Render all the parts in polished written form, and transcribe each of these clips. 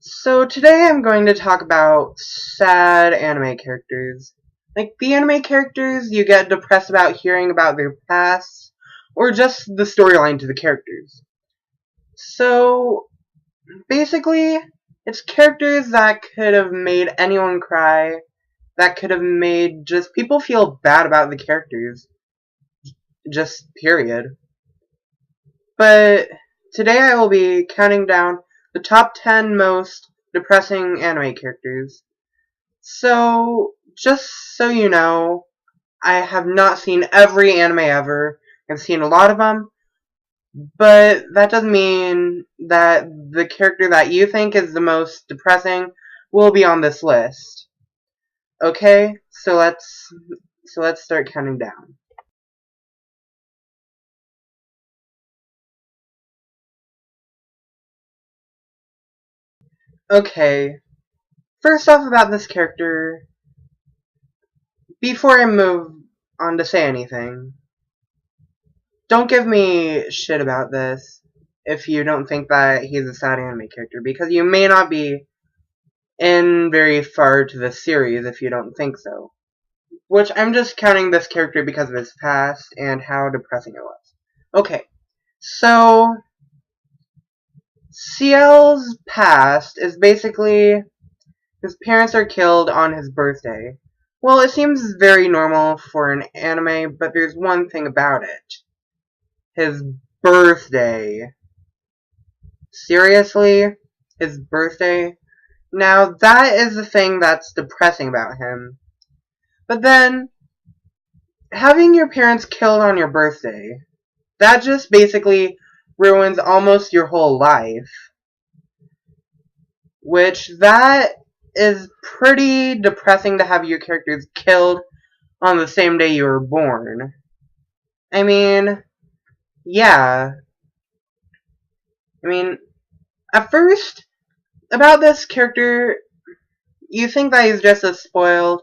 So today I'm going to talk about sad anime characters. Like the anime characters you get depressed about hearing about their past, or just the storyline to the characters. So basically, it's characters that could have made anyone cry, that could have made just people feel bad about the characters. Just period. But today I will be counting down the top 10 most depressing anime characters. So, just so you know, I have not seen every anime ever. I've seen a lot of them, but that doesn't mean that the character that you think is the most depressing will be on this list. Okay? So let's start counting down. Okay. First off about this character, before I move on to say anything, don't give me shit about this if you don't think that he's a sad anime character, because you may not be in very far to the series if you don't think so. Which I'm just counting this character because of his past and how depressing it was. Okay, so CL's past is basically his parents are killed on his birthday. Well, it seems very normal for an anime, but there's one thing about it. His birthday. Seriously? His birthday? Now, that is the thing that's depressing about him. But then, having your parents killed on your birthday, that just basically ruins almost your whole life. Which, that is pretty depressing to have your characters killed on the same day you were born. I mean, yeah. At first, about this character, you think that he's just a spoiled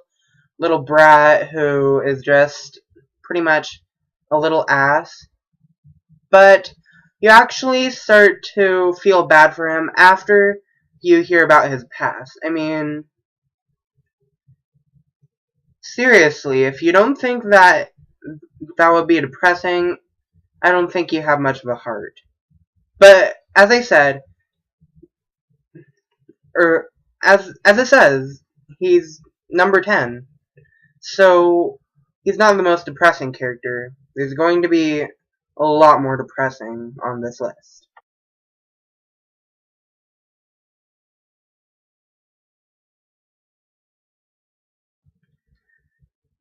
little brat who is just pretty much a little ass. But you actually start to feel bad for him after you hear about his past. I mean, seriously, if you don't think that that would be depressing, I don't think you have much of a heart. But as I said, or as it says, he's number 10. So he's not the most depressing character. There's going to be a lot more depressing on this list.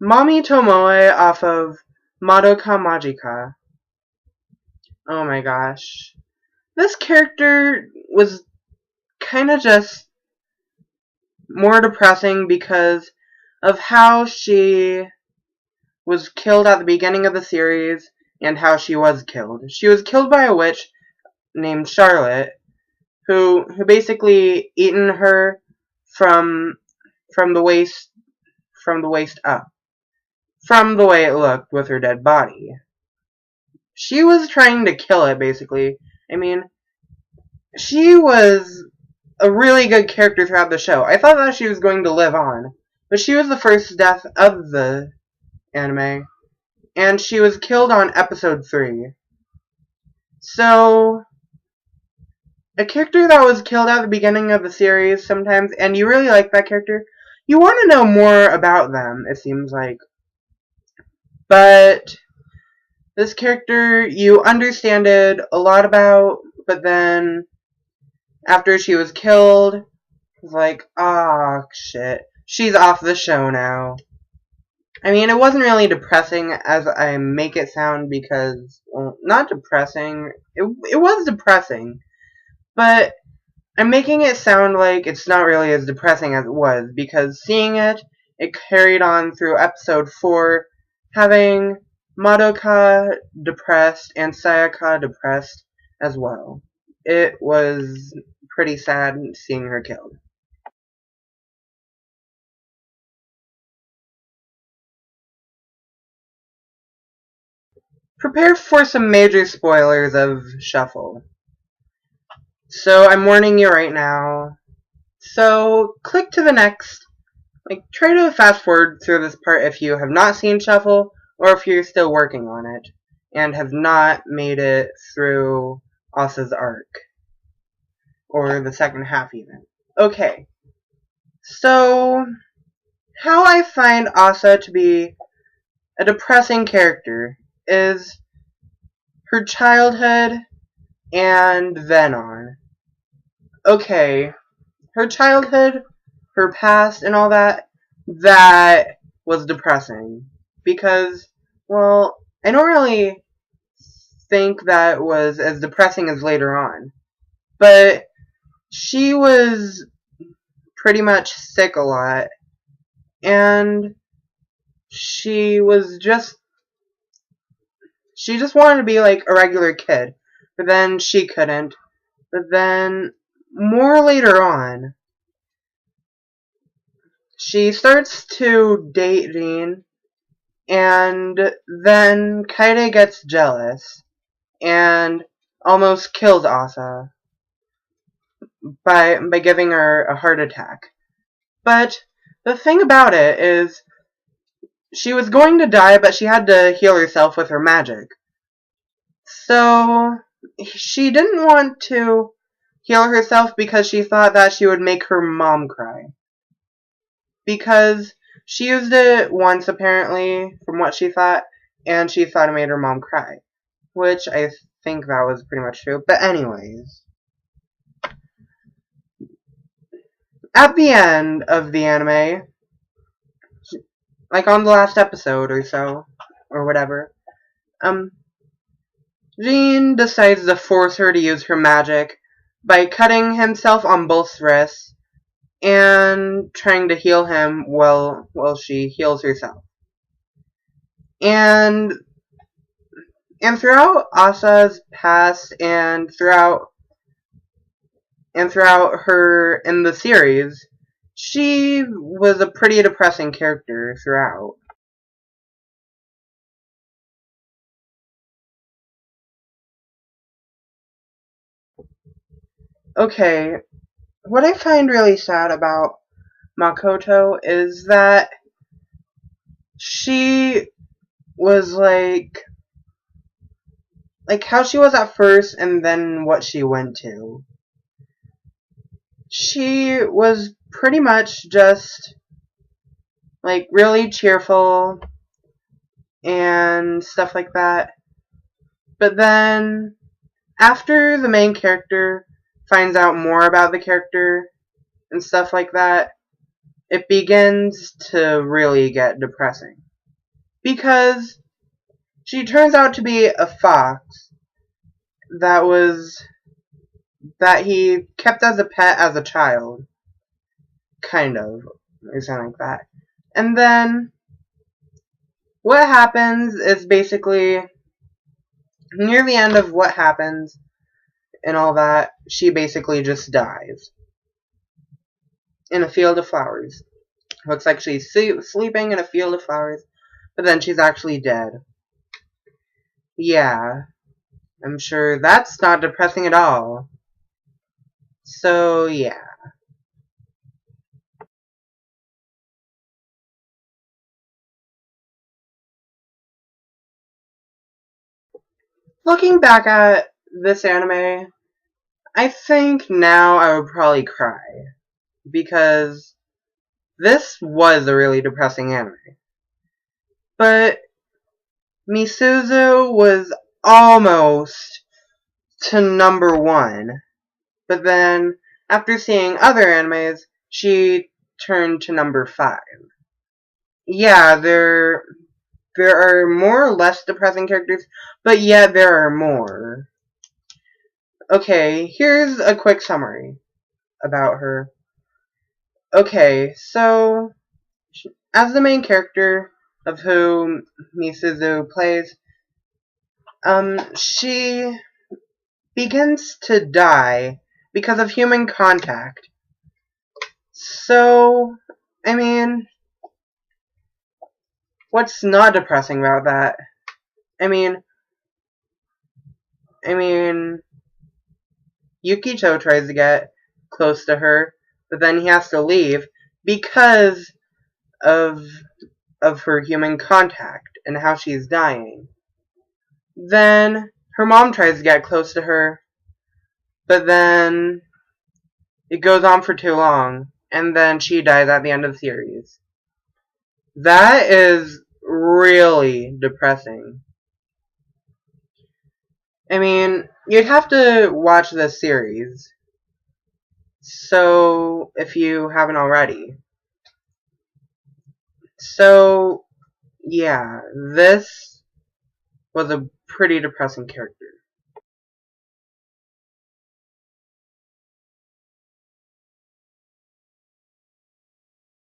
Mami Tomoe off of Madoka Magica. Oh my gosh. This character was kind of just more depressing because of how she was killed at the beginning of the series and how she was killed. She was killed by a witch named Charlotte who basically eaten her from the waist up. From the way it looked with her dead body. She was trying to kill it, basically. I mean, she was a really good character throughout the show. I thought that she was going to live on, but she was the first death of the anime, and she was killed on episode 3. So, a character that was killed at the beginning of the series sometimes, and you really like that character, you want to know more about them, it seems like. But this character, you understand it a lot about, but then after she was killed, it's like, ah, shit. She's off the show now. I mean, it wasn't really depressing as I make it sound because, well, not depressing. It was depressing. But I'm making it sound like it's not really as depressing as it was because seeing it carried on through episode 4, having Madoka depressed and Sayaka depressed as well. It was pretty sad seeing her killed. Prepare for some major spoilers of Shuffle. So I'm warning you right now, So click to the next. Try to fast forward through this part if you have not seen Shuffle, or if you're still working on it and have not made it through Asa's arc, or the second half even. Okay, so how I find Asa to be a depressing character is her childhood and then on. Okay, her childhood, her past, and all that was depressing. Because, well, I don't really think that was as depressing as later on. But she was pretty much sick a lot. And she just wanted to be like a regular kid. But then she couldn't. But then, more later on, she starts to date Jean, and then Kaede gets jealous and almost kills Asa by giving her a heart attack. But the thing about it is, she was going to die, but she had to heal herself with her magic. So she didn't want to heal herself because she thought that she would make her mom cry. Because she used it once, apparently, from what she thought, and she thought it made her mom cry. Which I think that was pretty much true. But anyways, at the end of the anime, like on the last episode or so, or whatever, Jean decides to force her to use her magic by cutting himself on both wrists and trying to heal him while she heals herself. And throughout Asa's past and throughout her in the series, she was a pretty depressing character throughout. Okay, what I find really sad about Makoto is that she was like how she was at first and then what she went to. She was pretty much just like really cheerful and stuff like that. But then after the main character finds out more about the character and stuff like that, it begins to really get depressing. Because she turns out to be a fox that he kept as a pet as a child. Kind of. Or something like that. And then what happens is basically near the end of what happens and all that, she basically just dies in a field of flowers. Looks like she's sleeping in a field of flowers, but then she's actually dead. Yeah, I'm sure that's not depressing at all. So, yeah. Looking back at this anime, I think now I would probably cry. Because this was a really depressing anime. But Misuzu was almost to number 1. But then, after seeing other animes, she turned to number 5. Yeah, there are more or less depressing characters, but yet there are more. Okay, here's a quick summary about her. Okay, so as the main character of who Misuzu plays, she begins to die because of human contact. So, I mean, what's not depressing about that? I mean, Yukito tries to get close to her, but then he has to leave because of her human contact and how she's dying. Then her mom tries to get close to her, but then it goes on for too long, and then she dies at the end of the series. That is really depressing. I mean, you'd have to watch this series, so if you haven't already. So, yeah, this was a pretty depressing character.